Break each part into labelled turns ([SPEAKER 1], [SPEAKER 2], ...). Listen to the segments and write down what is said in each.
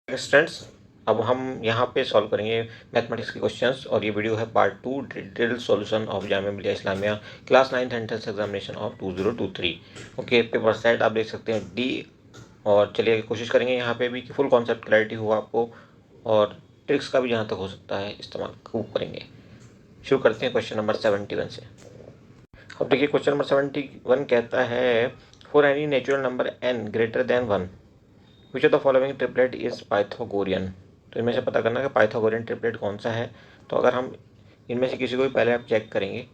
[SPEAKER 1] Students, अब हम यहाँ पे सॉल्व करेंगे मैथमेटिक्स के क्वेश्चंस और ये वीडियो है part 2 detail solution of Jamia Millia Islamia class 9th entrance examination of 2023। Okay, paper side आप देख सकते हैं डी। और चलिए कोशिश करेंगे यहाँ पे भी कि फुल कॉन्सेप्ट क्लैरिटी हो आपको, और ट्रिक्स का भी जहाँ तक हो सकता है इस्तेमाल खूब करेंगे। शुरू करते हैं क्वेश्चन नंबर 71 से। अब देखिए क्वेश्चन नंबर 71 कहता है for any natural number n greater than 1 which of the following triplet is Pythagorean. तो इनमें से पता करना है कि पाइथागोरियन ट्रिपलेट कौन सा है। तो अगर हम इनमें से किसी को भी पहले आप चेक करेंगे,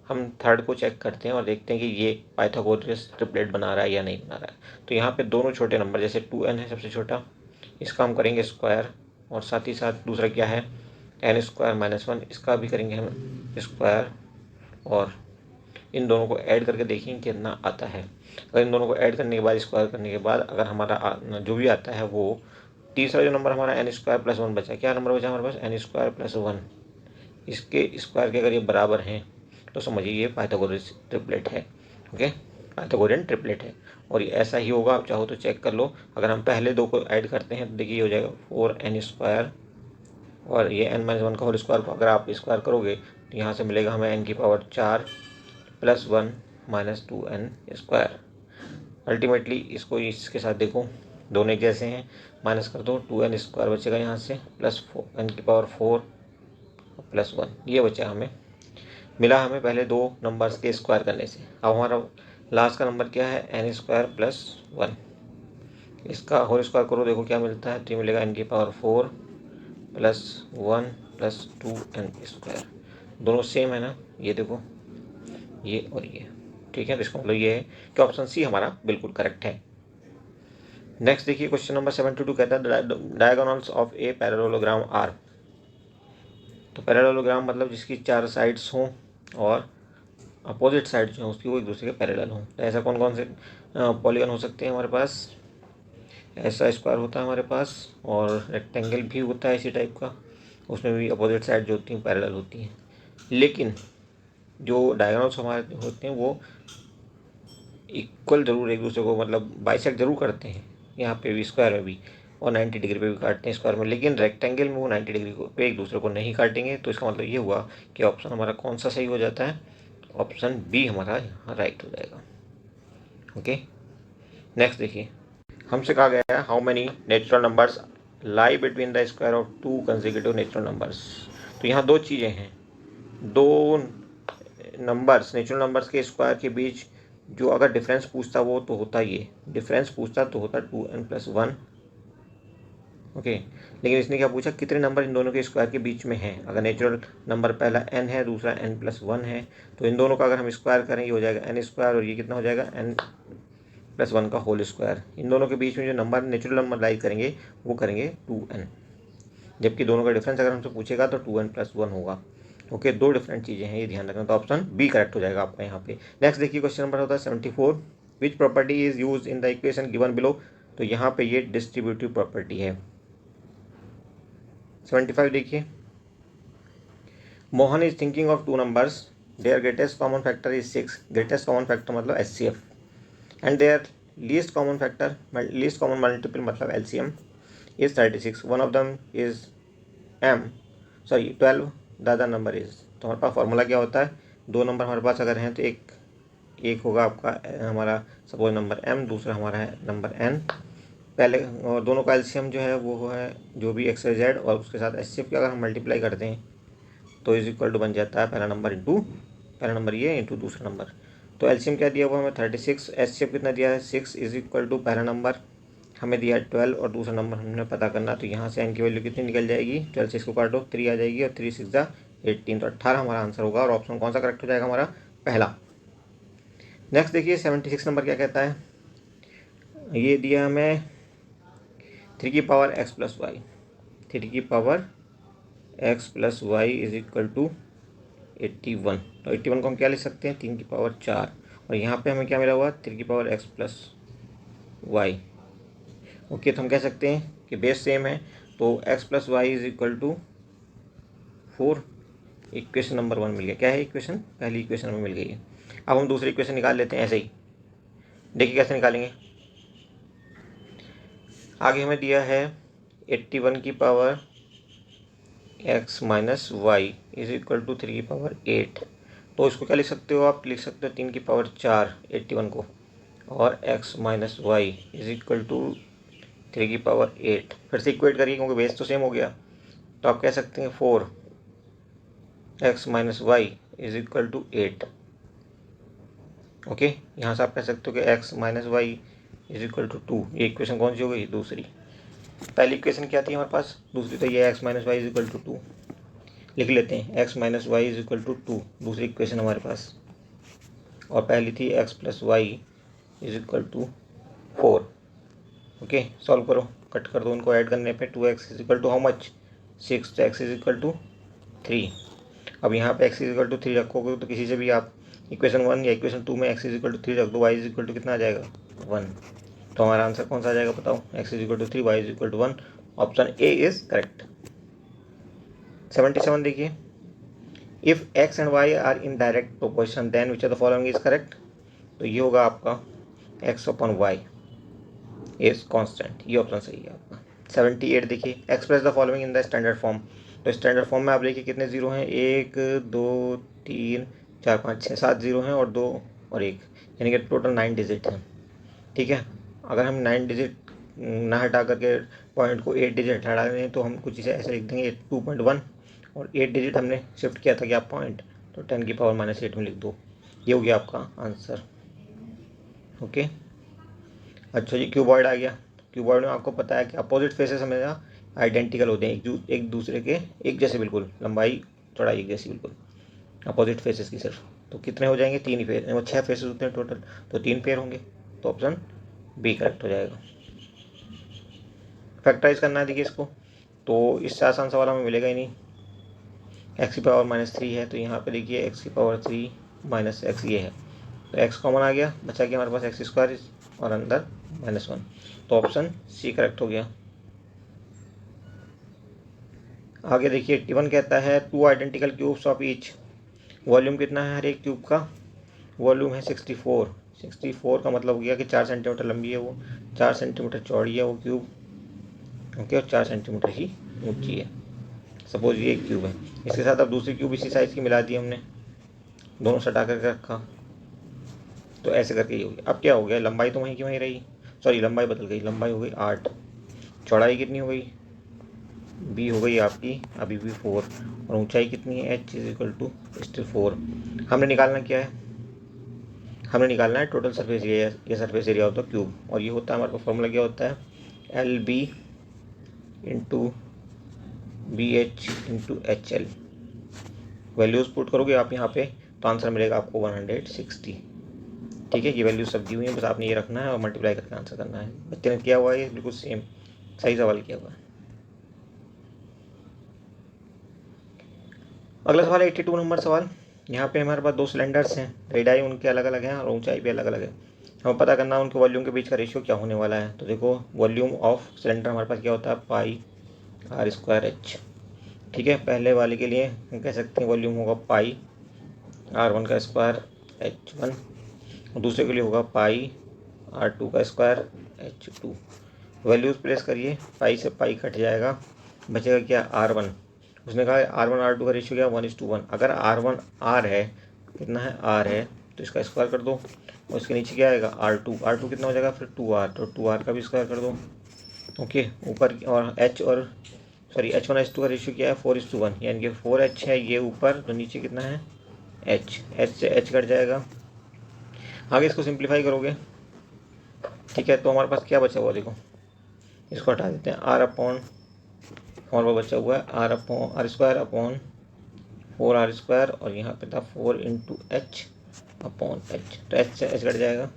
[SPEAKER 1] हम थर्ड को चेक करते हैं और देखते हैं कि ये पाइथागोरियस ट्रिपलेट बना रहा है या नहीं बना रहा है। तो यहाँ पे दोनों छोटे नंबर, जैसे 2n है सबसे छोटा, इसका हम करेंगे स्क्वायर, और साथ ही साथ दूसरा क्या है n² - 1, इसका भी करेंगे हम स्क्वायर, और इन दोनों को ऐड करके देखेंगे कितना आता है। अगर इन दोनों को ऐड करने के बाद स्क्वायर करने के बाद अगर हमारा जो भी आता है वो तीसरा जो नंबर हमारा n² + 1 बचा, क्या नंबर बचा हमारे पास n² + 1, इसके स्क्वायर के अगर ये बराबर हैं तो समझिए ये पाइथागोरस ट्रिपलेट है। ओके, पाइथागोरियन ट्रिपलेट है और ये ऐसा ही होगा। आप चाहो तो चेक कर लो। अगर हम पहले दो को ऐड करते हैं तो देखिए ये हो जाएगा 4n² और ये n - 1 का होल स्क्वायर को अगर आप स्क्वायर करोगे तो यहाँ से मिलेगा हमें n⁴ + 1 - 2n²। अल्टीमेटली इसको इसके साथ देखो, दोनों एक जैसे हैं, माइनस कर दो, 2n² बचेगा यहाँ से, प्लस n⁴ + 1 ये बचा हमें, मिला हमें पहले दो नंबर्स के स्क्वायर करने से। अब हमारा लास्ट का नंबर क्या है n² + 1, इसका होल स्क्वायर करो, देखो क्या मिलता है। तो ये मिलेगा n⁴ + 1 + 2n²। दोनों सेम है ना, ये देखो ये और ये, ठीक है। तो इसका मतलब ये है कि ऑप्शन सी हमारा बिल्कुल करेक्ट है। नेक्स्ट देखिए क्वेश्चन नंबर 72 कहता है diagonals of a parallelogram are. तो पैरेललोग्राम मतलब जिसकी चार साइड्स हों और अपोजिट साइड जो है उसकी वो एक दूसरे के पैरेलल हों। तो ऐसा कौन कौन से पॉलीगन हो सकते हैं हमारे पास। ऐसा स्क्वायर होता है हमारे पास, और रेक्टेंगल भी होता है इसी टाइप का, उसमें भी अपोजिट साइड जो होती हैं पैरेलल होती हैं। लेकिन जो डायगोनल्स हमारे होते हैं वो इक्वल जरूर एक दूसरे को, मतलब बाइसेक्ट जरूर करते हैं, यहाँ पे भी स्क्वायर में भी, और 90 डिग्री पे भी काटते हैं स्क्वायर में, लेकिन रेक्टेंगल में वो 90 डिग्री पे एक दूसरे को नहीं काटेंगे। तो इसका मतलब ये हुआ कि ऑप्शन हमारा कौन सा सही हो जाता है, ऑप्शन बी हमारा यहाँ राइट हो जाएगा। ओके, नेक्स्ट देखिए, हमसे कहा गया है how many natural numbers lie between the square of 2 consecutive natural numbers. तो यहाँ दो चीज़ें हैं, दो नंबर्स नेचुरल नंबर्स के स्क्वायर के बीच जो अगर डिफरेंस पूछता वो तो होता, ये डिफरेंस पूछता तो होता 2n + 1। ओके, लेकिन इसने क्या पूछा, कितने नंबर इन दोनों के स्क्वायर के बीच में हैं। अगर नेचुरल नंबर पहला n है, दूसरा n + 1 है, तो इन दोनों का अगर हम स्क्वायर करें ये हो जाएगा n² और ये कितना हो जाएगा n + 1 का होल स्क्वायर। इन दोनों के बीच में जो नंबर नेचुरल नंबर लाई करेंगे वो करेंगे 2n, जबकि दोनों का डिफरेंस अगर हमसे पूछेगा तो 2n + 1 होगा। ओके, दो डिफरेंट चीज़ें हैं, ये ध्यान रखना। तो ऑप्शन बी करेक्ट हो जाएगा आपका यहाँ पे। नेक्स्ट देखिए क्वेश्चन नंबर होता है 74, which property is use in the equation given below. तो यहाँ पे ये डिस्ट्रीब्यूटिव प्रॉपर्टी है। 75 देखिए, Mohan is thinking of two numbers, their greatest common factor is 6। Greatest common factor मतलब HCF, and their least common factor least common multiple मतलब LCM is 36। One of them is 12, the other number is. तो हमारे पास formula क्या होता है, दो number हमारे पास अगर हैं तो एक होगा आपका हमारा सपोज नंबर m, दूसरा हमारा है नंबर n। पहले और दोनों का एलसीएम जो है वो है जो भी x, y, z, और उसके साथ HCF की अगर हम मल्टीप्लाई करते हैं तो इज इक्वल टू बन जाता है पहला नंबर इंटू पहला नंबर ये इंटू दूसरा नंबर। तो एलसीएम क्या दिया हुआ हमें 36, HCF कितना दिया है 6, इज इक्वल टू पहला नंबर हमें दिया 12 और दूसरा नंबर हमने पता करना। तो यहाँ से n की वैल्यू कितनी निकल जाएगी, 12 से इसको काटो 3 आ जाएगी, और 3 6 18, तो 18 हमारा आंसर होगा। और ऑप्शन कौन सा करेक्ट हो जाएगा हमारा, पहला। नेक्स्ट देखिए 76 नंबर क्या कहता है, ये दिया हमें 3 की पावर x + y, 3 की power x + y is equal to 81। तो 81 को हम क्या लिख सकते हैं, 3 की पावर 4, और यहाँ पे हमें क्या मिला हुआ 3 की पावर x + y। ओके, तो हम कह सकते हैं कि बेस सेम है, तो x + y is equal to 4। Equation number 1 मिल गया। क्या है इक्वेशन, पहली इक्वेशन हमें मिल गई है। अब हम दूसरी इक्वेशन निकाल लेते हैं ऐसे ही, देखिए कैसे निकालेंगे। आगे हमें दिया है 81 की power x minus y is equal to 3 की पावर 8। तो इसको क्या लिख सकते हो आप, लिख सकते हो 3 की पावर 4 81 को, और x minus y is equal to 3 की पावर 8। फिर से इक्वेट करिए क्योंकि बेस तो सेम हो गया, तो आप कह सकते हैं 4x minus y is equal to 8। Okay, यहाँ से आप कह सकते हो कि x minus y is equal to 2। ये इक्वेशन कौन सी हो गई, दूसरी। पहली इक्वेशन क्या थी हमारे पास, दूसरी तो ये x minus y is equal to 2 लिख लेते हैं, x minus y is equal to 2 दूसरी इक्वेशन हमारे पास, और पहली थी x plus y is equal to 4। Okay, solve करो, कट कर दो उनको, ऐड करने पे 2x is equal to how much 6, तो x इज इक्वल टू 3। अब यहाँ पे x इज इक्वल टू 3 रखोगे तो किसी से भी आप इक्वेशन 1 या इक्वेशन 2 में x इज इक्वल टू 3 रख दो, y इज इक्वल टू कितना आ जाएगा 1। तो हमारा आंसर कौन सा आ जाएगा बताओ, x is equal to 3, y is equal to 1। Option A is correct. 77 देखिए, if x and y are in direct proportion then which of the following is correct. तो ये होगा आपका x upon y is constant, ये option सही है आपका। 78 देखिए, express the following in the standard form. तो स्टैंडर्ड फॉर्म में आप देखिए कितने जीरो हैं, 1 2 3 4 5 6 7 जीरो हैं, और 2 और 1, यानी कि टोटल 9 डिजिट हैं। ठीक है, अगर हम 9 डिजिट ना हटा करके पॉइंट को 8 डिजिट हटा दें तो हम कुछ इसे ऐसे लिख देंगे 2.1, और 8 डिजिट हमने शिफ्ट किया था कि आप पॉइंट, तो 10 की पावर माइनस 8 में लिख दो। ये हो गया आपका आंसर। ओके, अच्छा जी, क्यूबॉइड आ गया। क्यूबॉइड में आपको पता है कि अपोजिट फेसेस हमेशा आइडेंटिकल होते हैं, एक दूसरे के एक जैसे, बिल्कुल लंबाई चौड़ाई एक जैसी, बिल्कुल अपोजिट फेसेस की सिर्फ। तो कितने हो जाएंगे, 3 ही फेस, वो 6 फेसेस होते हैं टोटल, तो 3 पेयर होंगे, तो ऑप्शन बी करेक्ट हो जाएगा। फैक्टराइज करना है देखिए इसको, तो इससे आसान सवाल हमें मिलेगा ही नहीं। एक्स की पावर माइनस 3 है, तो यहाँ पे देखिए एक्स की पावर 3 माइनस एक्स ये है, तो एक्स कॉमन आ गया, बचा कि हमारे पास एक्स स्क्वायर और अंदर -1, तो ऑप्शन सी करेक्ट हो गया। आगे देखिए 81 कहता है 2 identical cubes of each, volume कितना है हर एक क्यूब का, वॉल्यूम है 64। 64 का मतलब हो गया कि 4 सेंटीमीटर लंबी है वो, 4 सेंटीमीटर चौड़ी है वो क्यूब, ओके, और 4 सेंटीमीटर ही ऊंची है। सपोज ये एक क्यूब है, इसके साथ अब दूसरी क्यूब इसी साइज़ की मिला दी हमने, दोनों सटा करके रखा, तो ऐसे करके ये हो गया। अब क्या हो गया, लंबाई तो वहीं की वहीं रही, सॉरी लंबाई बदल गई, लंबाई हो गई 8, चौड़ाई कितनी हो गई, बी हो गई आपकी अभी भी 4, और ऊंचाई कितनी है, h is equal to still 4। हमने निकालना क्या है, हमने निकालना है टोटल सरफेस एरिया, ये सरफेस एरिया होता है क्यूब, और ये होता है हमारे पास फॉर्मूला क्या होता है, L B into B H into H L. Values put करोगे आप यहाँ पे तो आंसर मिलेगा आपको 160। ठीक है, ये वैल्यूज सब दी हुई है, बस आपने ये रखना है और मल्टीप्लाई करके आंसर करना है। बच्चे ने किया हुआ है ये बिल्कुल सेम, सही सवाल किया हुआ है। अगला सवाल है 82 नंबर सवाल। यहाँ पे हमारे पास 2 सिलेंडर्स हैं, रेडियाई उनके अलग अलग हैं और ऊंचाई भी अलग अलग है। हमें पता करना है उनके वॉल्यूम के बीच का रेशियो क्या होने वाला है। तो देखो, वॉल्यूम ऑफ सिलेंडर हमारे पास क्या होता है, पाई आर स्क्वायर एच। ठीक है, पहले वाले के लिए हम कह सकते हैं वॉल्यूम होगा पाई R1 का स्क्वायर H1, और दूसरे के लिए होगा पाई R2 का स्क्वायर H2। वैल्यूज़ प्लेस करिए, पाई से पाई कट जाएगा, बचेगा क्या R1। उसने कहा R1 R2 का रेशियो क्या, 1:1। अगर R1 R है, कितना है R है, तो इसका स्क्वायर कर दो, और इसके नीचे क्या आएगा R2 कितना हो जाएगा फिर 2R, तो 2R का भी स्क्वायर कर दो। ओके, ऊपर और H1 H2 का रेशियो क्या है 4:1, यानी कि 4H है ये ऊपर, तो नीचे कितना है H से H कट जाएगा। आगे इसको सिंप्लीफाई करोगे, ठीक है, तो हमारे पास क्या बचा हुआ देखो, इसको हटा देते हैं, R अपॉन हमारे पास बचा हुआ है R square upon 4R square, और यहाँ पे था 4 इंटू एच अपॉन एच, तो एच से एच कट जाएगा,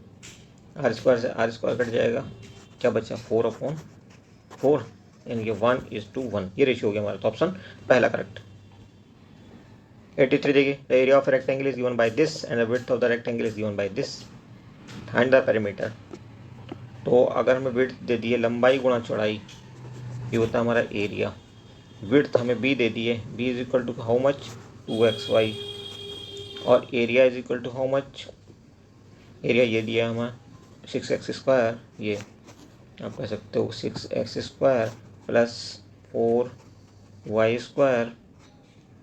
[SPEAKER 1] R स्क्वायर से R स्क्वायर कट जाएगा, क्या बचा 4/4, यानी कि 1:1, ये रेशियो हो गया हमारा, तो ऑप्शन पहला करेक्ट। 83 देखिए, the area of rectangle is given by this and the width of the rectangle is given by this, find the perimeter. तो अगर हमें विड्थ दे दी है लंबाई गुणा चौड़ाई, ये होता है हमारा एरिया। विड्थ हमें बी दे दी है, B is equal to how much 2xy, और area is equal to how much, area ये दिया हमें 6x स्क्वायर, ये आप कह सकते हो 6x square plus 4y²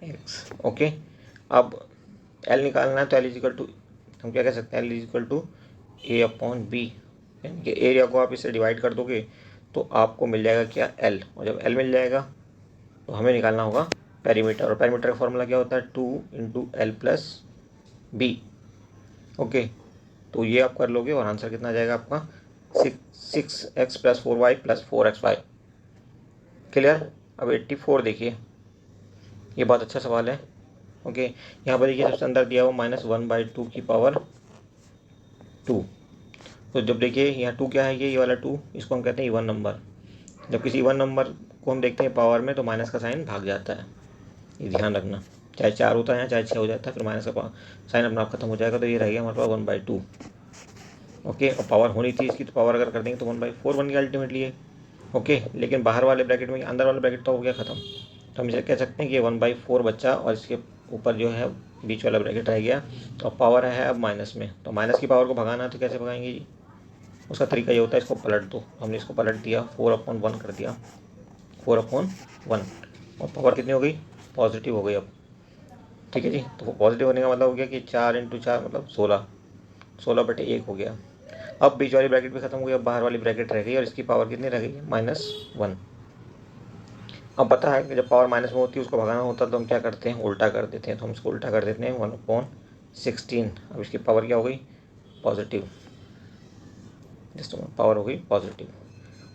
[SPEAKER 1] x। Okay, अब l निकालना है तो l इजिकल टू, हम क्या कह सकते हैं, l इजिकल टू a/b, यानी कि एरिया को आप इससे डिवाइड कर दोगे तो आपको मिल जाएगा क्या, l। और जब l मिल जाएगा तो हमें निकालना होगा पेरीमीटर, और पेरीमीटर का फॉर्मूला क्या होता है, 2 × l + b। ओके, तो ये आप कर लोगे और आंसर कितना आ जाएगा आपका, 6x + 4y + 4xy। क्लियर। अब 84 देखिए, ये बहुत अच्छा सवाल है। ओके, यहाँ पर देखिए सबसे अंदर दिया हुआ -1/2 की पावर 2। तो जब देखिए यहाँ 2 क्या है, ये वाला 2, इसको हम कहते हैं इवन नंबर। जब किसी इवन नंबर को हम देखते हैं पावर में तो माइनस का साइन भाग जाता है, ये ध्यान रखना। चाहे 4 होता है या चाहे 6 हो जाता है, फिर माइनस का साइन अपना आप खत्म हो जाएगा। तो ये रहेगा हमारे पास 1/2। ओके, और पावर होनी थी इसकी, तो पावर अगर कर देंगे तो 1/4 बन गया अल्टीमेटली ये। ओके, लेकिन बाहर वाले ब्रैकेट में, अंदर वाला ब्रैकेट तो हो गया ख़त्म, तो हम इसे कह सकते हैं कि 1/4 बच्चा और इसके ऊपर जो है बीच वाला ब्रैकेट रह गया। और पावर है अब माइनस में, तो माइनस की पावर को भगाना है तो कैसे भगाएंगे जी, उसका तरीका ये होता है, इसको पलट दो। हमने इसको पलट दिया, 4/1 कर दिया, 4/1, और पावर कितनी हो गई, पॉजिटिव हो गई अब। ठीक है जी, तो पॉजिटिव होने का मतलब हो गया कि 4 × 4 मतलब 16, 16/1 हो गया। अब बीच वाली ब्रैकेट भी खत्म हो गई, अब बाहर वाली ब्रैकेट रह गई और इसकी पावर कितनी रह गई, -1। अब पता है कि जब पावर माइनस में होती है उसको भगाना होता है तो हम क्या करते हैं, उल्टा कर देते हैं। तो हम इसको उल्टा कर देते हैं, 1/16। अब इसकी पावर क्या हो गई, पॉजिटिव, जस्ट पावर हो गई पॉजिटिव।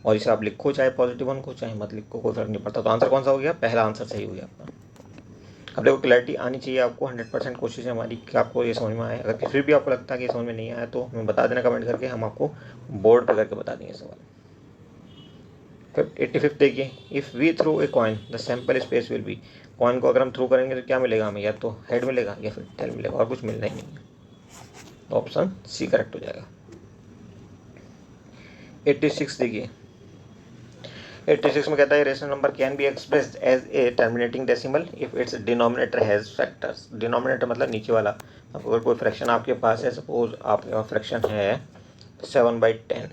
[SPEAKER 1] और इसे आप लिखो चाहे +1 को, चाहे मत लिखो, कोई फर्क नहीं पड़ता। तो आंसर कौन सा हो गया, पहला आंसर सही हो गया आपका। अब देखो क्लैरिटी आनी चाहिए आपको, 100% कोशिश है हमारी कि आपको ये समझ में आए। अगर फिर भी आपको लगता है कि समझ में नहीं आया तो हमें बता देना कमेंट करके, हम आपको बोर्ड पर करके बता देंगे सवाल। फिर 85 देखिए, if we throw a coin the sample space will be. Coin को अगर हम थ्रो करेंगे तो क्या मिलेगा हमें, या तो हेड मिलेगा या फिर टेल मिलेगा, और कुछ मिलना ही नहीं है। तो ऑप्शन सी करेक्ट हो जाएगा। 86 देखिए, 86 में कहता है rational number can be expressed as a terminating decimal if its denominator has factors. Denominator मतलब नीचे वाला। अब अगर कोई फ्रैक्शन आपके पास है, सपोज आपके पास फ्रैक्शन है 7/10,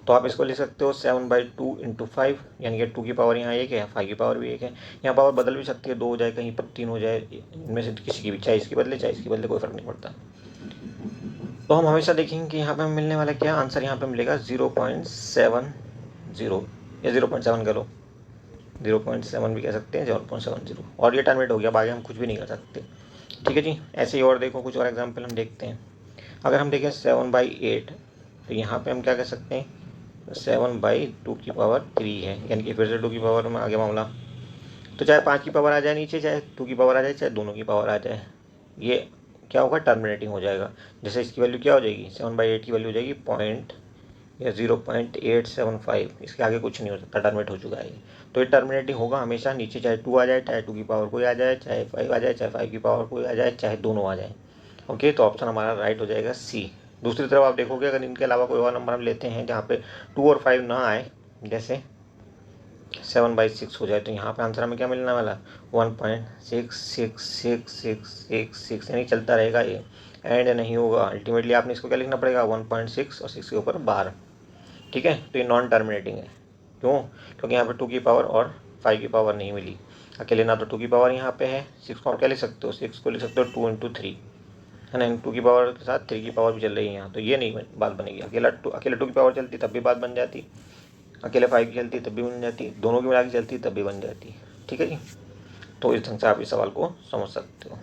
[SPEAKER 1] तो आप इसको लिख सकते हो 7/2 × 5, यानी कि 2 की पावर यहाँ 1 है, 5 की पावर भी 1 है। यहाँ पावर बदल भी सकती है, 2 हो जाए, कहीं पर 3 हो जाए, इनमें से किसी की भी, चाहे इसकी बदले चाहे इसकी बदले, कोई फर्क नहीं पड़ता। तो हम हमेशा देखेंगे कि यहाँ पे हमें मिलने वाला क्या आंसर, यहाँ पे मिलेगा 0.70 या 0.7 करो, 0.7 भी कह सकते हैं, 0.70। और ये टर्मिनेट हो गया, आगे हम कुछ भी नहीं कर सकते। ठीक है जी, ऐसे ही और देखो कुछ और एग्जाम्पल हम देखते हैं। अगर हम देखें 7/8, तो यहाँ पे हम क्या कह सकते हैं, 7/2 की पावर 3 है, यानी कि फिर से 2 की पावर में आगे मामला। तो चाहे 5 की पावर आ जाए नीचे, चाहे 2 की पावर आ जाए, चाहे दोनों की पावर आ जाए, ये क्या होगा, टर्मिनेटिंग हो जाएगा। जैसे इसकी वैल्यू क्या हो जाएगी, 7/8 की वैल्यू हो जाएगी पॉइंट या 0.875, इसके आगे कुछ नहीं हो सकता, टर्मिनेट हो चुका है ये। तो ये टर्मिनेटिंग होगा हमेशा नीचे, चाहे 2 आ जाए, चाहे 2 की पावर कोई आ जाए, चाहे 5 आ जाए, चाहे 5 की पावर कोई आ जाए, चाहे दोनों आ जाए। ओके, तो ऑप्शन हमारा राइट हो जाएगा सी। दूसरी तरफ आप देखोगे, अगर इनके अलावा कोई और नंबर हम लेते हैं जहाँ पे 2 और 5 ना आए, जैसे 7/6 हो जाए, तो यहाँ पे आंसर हमें क्या मिलने वाला, 1.66666, यानी चलता रहेगा ये, एंड नहीं होगा। अल्टीमेटली आपने इसको क्या लिखना पड़ेगा, 1.6 और 6 के ऊपर बार। ठीक है, तो ये नॉन टर्मिनेटिंग है। क्यों, क्योंकि यहाँ पे 2 की पावर और 5 की पावर नहीं मिली अकेले, ना तो 2 की पावर यहाँ पे है। 6 को आप क्या लिख सकते हो, 6 को लिख सकते हो 2 × 3, है ना, 2 की पावर के साथ 3 की पावर भी चल रही है यहाँ, तो ये नहीं बात बनेगी। अकेले 2 की पावर चलती तब भी बात बन जाती, अकेले 5 की चलती तब भी बन जाती, दोनों की मिला के चलती तब भी बन जाती। ठीक है जी, तो इस ढंग से आप इस सवाल को समझ सकते हो।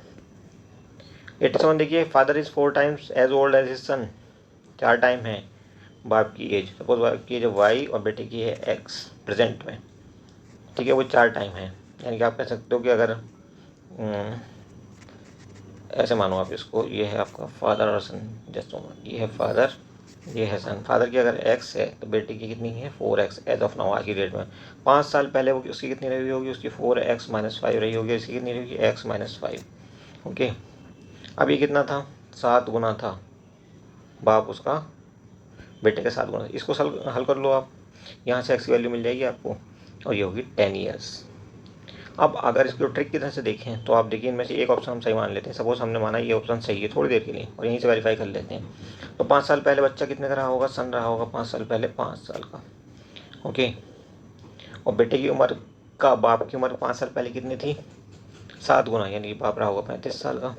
[SPEAKER 1] 87 देखिए, father is 4 times as old as his son. 4 time है बाप की एज, सपोज बाप की एज वाई और बेटे की है एक्स प्रेजेंट में। ठीक है, वो 4 टाइम है, यानी कि आप कह सकते हो कि अगर ऐसे मानो आप इसको, ये है आपका फादर और सन, जस्ट ये है फादर, ये है सन। फादर की अगर एक्स है तो बेटी की कितनी है, 4x एज ऑफ नाउ, आज की डेट में। 5 साल पहले वो उसकी कितनी रही होगी, उसकी 4x - 5 रही होगी, इसकी कितनी रही होगी, x - 5। ओके, अब ये कितना था, 7 गुना था, बाप उसका बेटे के 7 गुना। इसको हल कर लो आप, यहाँ से x की वैल्यू मिल जाएगी आपको, और ये होगी 10 ईयर्स। अब अगर इसको ट्रिक की तरह से देखें तो आप देखिए, इनमें से एक ऑप्शन हम सही मान लेते हैं। सपोज हमने माना ये ऑप्शन सही है थोड़ी देर के लिए, और यहीं से वेरीफाई कर लेते हैं। तो 5 साल पहले बच्चा कितने का रहा होगा, सन रहा होगा 5 साल पहले, 5 साल का। ओके, और बेटे की उम्र का बाप की उम्र 5 साल पहले कितनी थी, 7 गुना, यानी कि बाप रहा होगा 35 साल का।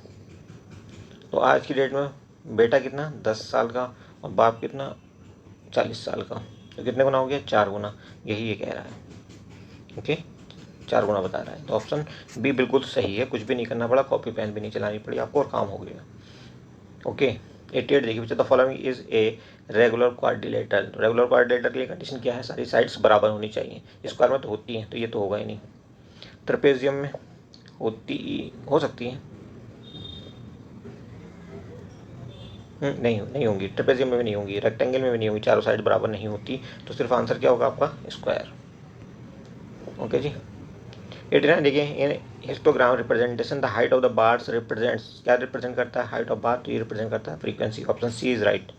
[SPEAKER 1] तो आज की डेट में बेटा कितना 10 साल का और बाप कितना 40 साल का, तो कितने गुना हो गया 4 गुना, यही ये कह रहा है। ओके 4 गुना बता रहा है। तो ऑप्शन बी बिल्कुल सही है, कुछ भी नहीं करना पड़ा, कॉपी पेन भी नहीं चलानी पड़ी आपको और काम हो गया। ओके 88 देखिए बच्चे, the following is a regular quadrilateral. Regular quadrilateral के लिए कंडीशन क्या है, सारी साइड्स बराबर होनी चाहिए। स्क्वायर में तो होती हैं, तो ये तो होगा ही नहीं। ट्रेपेजियम में हो सकती है, नहीं नहीं होंगी, ट्रेपेजियम में भी नहीं होंगी, रेक्टेंगल में भी नहीं होंगी, चारों साइड बराबर नहीं होती, तो सिर्फ आंसर क्या होगा आपका स्क्वायर। ओके जी 89 देखिए, in histogram representation the height of the bars represents, क्या रिप्रेजेंट करता है हाइट ऑफ बार, तो ये रिप्रेजेंट करता है frequency, option C is right.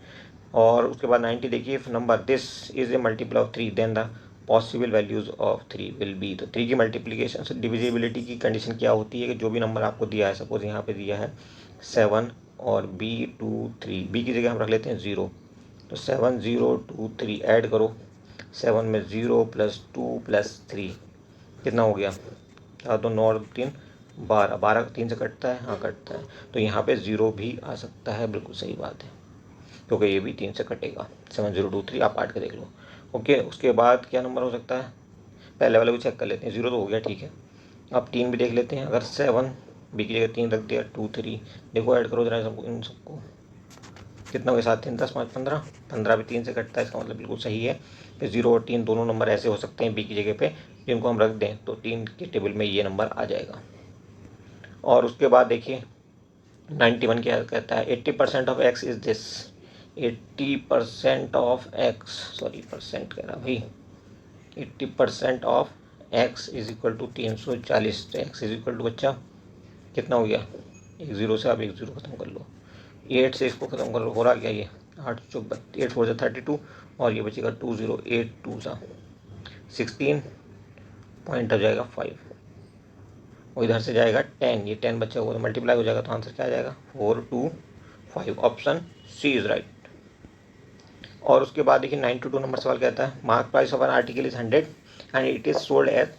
[SPEAKER 1] और उसके बाद 90 देखिए, if number this is a multiple of 3 then the possible values of 3 will be. तो 3 की मल्टीप्लीकेशन से डिविजिबिलिटी की कंडीशन क्या होती है कि जो भी नंबर आपको दिया है, सपोज यहाँ पे दिया है 7 और बी 2 3, बी की जगह हम रख लेते हैं 0, तो 7 0 2 3 ऐड करो, 7 में 0 + 2 + 3 कितना हो गया, 2 9 और 3 12, 12 3 से कटता है, हाँ कटता है, तो यहाँ पे 0 भी आ सकता है, बिल्कुल सही बात है, क्योंकि ये भी 3 से कटेगा। 7 0 2 3 आप काट के देख लो। ओके उसके बाद क्या नंबर हो सकता है, पहले वाले भी चेक कर लेते हैं, 0 तो हो गया ठीक है। अब 3 भी देख लेते हैं, अगर 7 बी की जगह 3 रख दिया 2 3, देखो ऐड करो जरा सबको, इन सबको कितना हो गया, 7 3 10 5 15, 15 भी 3 से कटता है, इसका मतलब बिल्कुल सही है। फिर 0 और 3 दोनों नंबर ऐसे हो सकते हैं बी की जगह पे जिनको हम रख दें, तो 3 के टेबल में ये नंबर आ जाएगा। और उसके बाद देखिए 91 क्या कहता है, 80% of X is this, 80% of X, sorry percent कह रहा भाई, 80% of X is equal to 340, तो एक्स इज इक्वल टू बच्चा कितना हो गया, एक जीरो से आप एक जीरो खत्म कर लो, 8 से इसको खत्म कर लो, हो रहा क्या ये 8 चौक 8 4 32, और ये बचेगा 2082 सा 16 पॉइंट हो जाएगा 5, और इधर से जाएगा 10, ये 10 बच्चा होगा तो मल्टीप्लाई हो जाएगा, तो आंसर क्या आ जाएगा 425, ऑप्शन सी इज राइट। और उसके बाद देखिए 92 नंबर सवाल कहता है, mark price of an article is 100 and it is sold at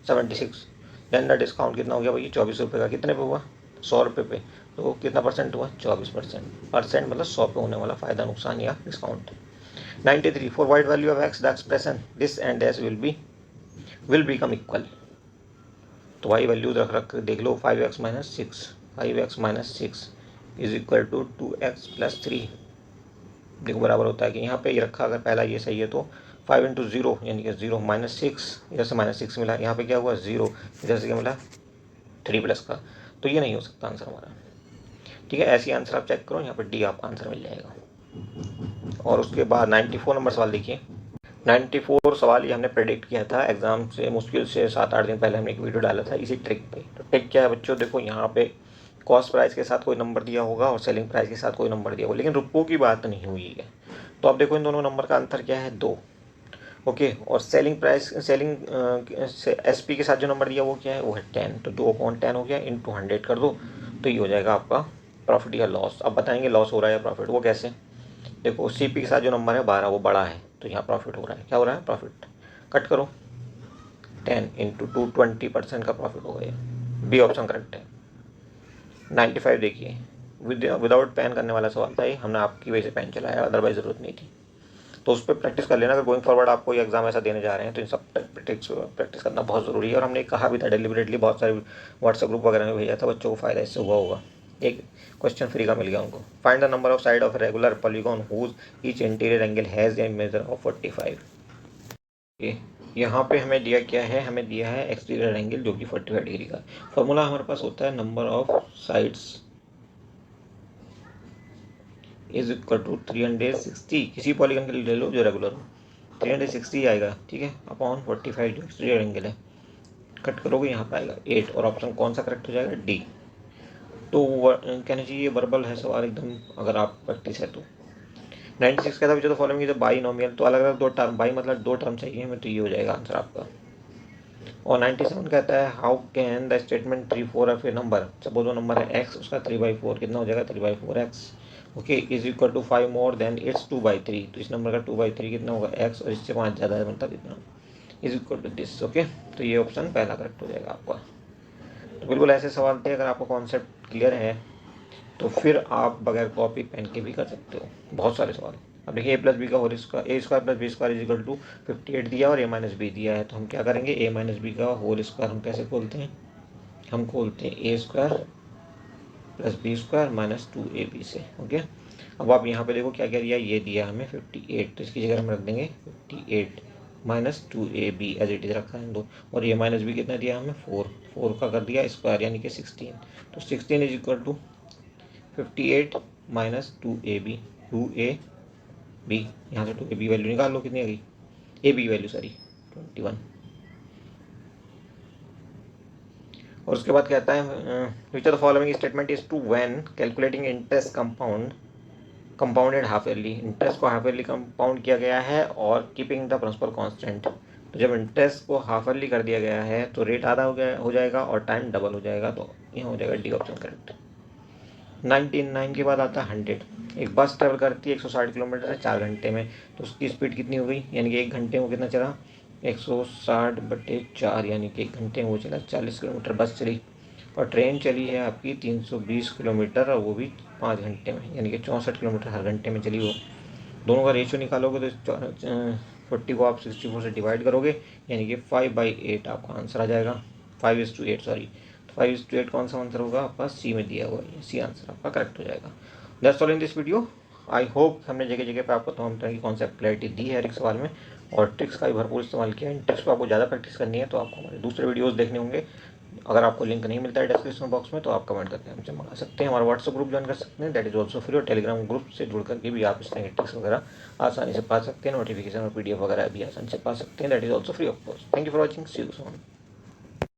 [SPEAKER 1] 76, then the discount कितना हो गया भाई 24 रुपये का, कितने पे हुआ 100 रुपये पे, तो कितना परसेंट हुआ 24%, परसेंट मतलब 100 पे होने वाला फ़ायदा नुकसान या discount. 93 for white value of x the expression this and S will become equal, तो वाई वैल्यूज रख देख लो, 5x - 6, 5x - 6 is equal to 2x + 3, देखो बराबर होता है कि यहाँ पे ये रखा, अगर पहला ये सही है तो 5 × 0 यानी कि 0 -6, इधर से -6 मिला, यहाँ पे क्या हुआ 0, इधर से क्या मिला 3 प्लस का, तो ये नहीं हो सकता आंसर हमारा, ठीक है। ऐसी आंसर आप चेक करो, यहाँ पर डी आपका आंसर मिल जाएगा। और उसके बाद 94 नंबर सवाल देखिए, 94 सवाल ये हमने प्रेडिक्ट किया था एग्जाम से मुश्किल से 7-8 दिन पहले हमने एक वीडियो डाला था इसी ट्रिक पे। तो ट्रिक क्या है बच्चों, देखो यहाँ पे कॉस्ट प्राइस के साथ कोई नंबर दिया होगा और सेलिंग प्राइस के साथ कोई नंबर दिया होगा, लेकिन रुपयों की बात नहीं हुई है। तो अब देखो इन दोनों नंबर का अंतर क्या है 2, ओके, और सेलिंग प्राइस एस पी के साथ जो नंबर दिया वो क्या है, वो है 10, तो 2/10 हो गया, इंटू 100 कर दो, तो ये हो जाएगा आपका प्रॉफिट या लॉस। अब बताएंगे लॉस हो रहा है या प्रॉफिट, वो कैसे, देखो सी पी के साथ जो नंबर है 12 वो बड़ा है, तो यहाँ प्रॉफिट हो रहा है, क्या हो रहा है प्रॉफिट, कट करो 10 × 2 20% का प्रॉफिट होगा, ये बी ऑप्शन करेक्ट है। 95 देखिए, विदाउट पेन करने वाला सवाल था ये, हमने आपकी वजह से पेन चलाया, अदरवाइज ज़रूरत नहीं थी, तो उस पर प्रैक्टिस कर लेना। अगर गोइंग फॉरवर्ड आप कोई एग्जाम ऐसा देने जा रहे हैं तो इन सब प्रैक्टिस करना बहुत ज़रूरी है। और हमने कहा भी था डेलिबरेटली, बहुत सारे व्हाट्सएप ग्रुप वगैरह में भेजा था, बच्चों को फ़ायदा इससे हुआ होगा, एक क्वेश्चन फ्री का मिल गया उनको। Find the number of side of regular polygon whose each interior angle has a measure of 45। यहाँ पे हमें दिया क्या है, हमें दिया है एक्सटीरियर एंगल जो कि 45 डिग्री का। फॉर्मूला हमारे पास होता है number of sides is equal to 360, किसी पॉलीगन के लिए ले लो जो रेगुलर हो, 360 आएगा, ठीक है, अपॉन 45 जो एक्सटीरियर एंगल है, कट करोगे यहाँ पे आएगा 8, और ऑप्शन कौन सा करेक्ट हो जाएगा डी। तो कहना चाहिए वर्बल है सवाल एकदम, अगर आप प्रैक्टिस है तो। 96 कहता है तो फॉलोइंग इज बाई नॉमियल, तो अलग अलग दो टर्म, बाई मतलब 2 टर्म चाहिए हमें, तो ये हो जाएगा आंसर आपका। और 97 कहता है how can the statement 3/4 of a number, suppose वो नंबर है x, उसका 3/4 कितना हो जाएगा 3/4x, okay, is equal to 5 more than its 2/3, तो इस नंबर का 2/3 कितना होगा x, और इससे 5 ज़्यादा है मतलब इतना, is equal to this. Okay, तो ये ऑप्शन पहला करेक्ट हो जाएगा आपका। तो बिल्कुल ऐसे सवाल थे, अगर आपको कॉन्सेप्ट क्लियर है तो फिर आप बगैर कॉपी पेन के भी कर सकते हो बहुत सारे सवाल। अब देखिए, ए प्लस बी का whole square, A square plus B square is equal to 58 दिया और ए माइनस बी दिया है, तो हम क्या करेंगे, ए माइनस बी का होल स्क्वायर हम कैसे खोलते हैं, हम खोलते हैं A square plus B square minus 2ab से। ओके, अब आप यहाँ पे देखो क्या क्या दिया, ये दिया हमें 58, तो इसकी जगह हम रख देंगे 58 minus 2ab as it is रखा है दो, और ये माइनस बी कितना दिया हमें 4 का कर दिया स्क्वायर यानी कि 16, तो 16 is equal to 58 minus 2ab, 2ab, यहाँ से 2ab वैल्यू निकाल लो, कितनी आ गई, ab की वैल्यू सॉरी 21। और उसके बाद कहता है which are the following statement is true when calculating interest compounded half yearly, interest को हाफ ईयरली कंपाउंड किया गया है और कीपिंग द प्रिंसिपल कांस्टेंट। तो जब इंटरेस्ट को हाफ ईयरली कर दिया गया है तो रेट आधा हो जाएगा और टाइम डबल हो जाएगा, तो यहाँ हो जाएगा डी ऑप्शन करेक्ट। 99 के बाद आता है 100। एक बस ट्रेवल करती है 160 किलोमीटर 4 घंटे में, तो उसकी स्पीड कितनी हो गई, यानी कि 1 घंटे में कितना चला, 160/4 यानी कि 1 घंटे में वो चला 40 किलोमीटर बस चली। और ट्रेन चली है आपकी 320 किलोमीटर और वो भी 5 घंटे में, यानी कि 64 किलोमीटर हर घंटे में चली वो। दोनों का रेशियो निकालोगे तो 40 को आप 64 से डिवाइड करोगे, यानी कि 5/8 आपका आंसर आ जाएगा, 5:8 सॉरी, 5:8 कौन सा आंसर होगा आपका, सी में दिया हुआ है, सी आंसर आपका करेक्ट हो जाएगा। That's all in this video. I hope हमने जगह जगह पे आपको तमाम तरह की कॉन्सेप्ट क्लैरिटी दी है हर एक सवाल में, और ट्रिक्स का भी भरपूर इस्तेमाल किया है। इन ट्रिक्स को आपको ज़्यादा प्रैक्टिस करनी है तो आपको हमारे दूसरे वीडियोज़ देखने होंगे। अगर आपको लिंक नहीं मिलता है डिस्क्रिप्शन बॉक्स में तो आप कमेंट करके हमसे मंगा सकते हैं, हमारा व्हाट्सअप ग्रुप ज्वाइन कर सकते हैं, दैट इज ऑल्सो फ्री, और टेलीग्राम ग्रुप से जुड़ करके भी आप इस तरह के ट्रिक्स वगैरह आसानी से पा सकते हैं, नोटिफिकेशन और PDF वगैरह भी आसानी से पा सकते हैं, that is also free of cost. Thank you for watching, see you soon.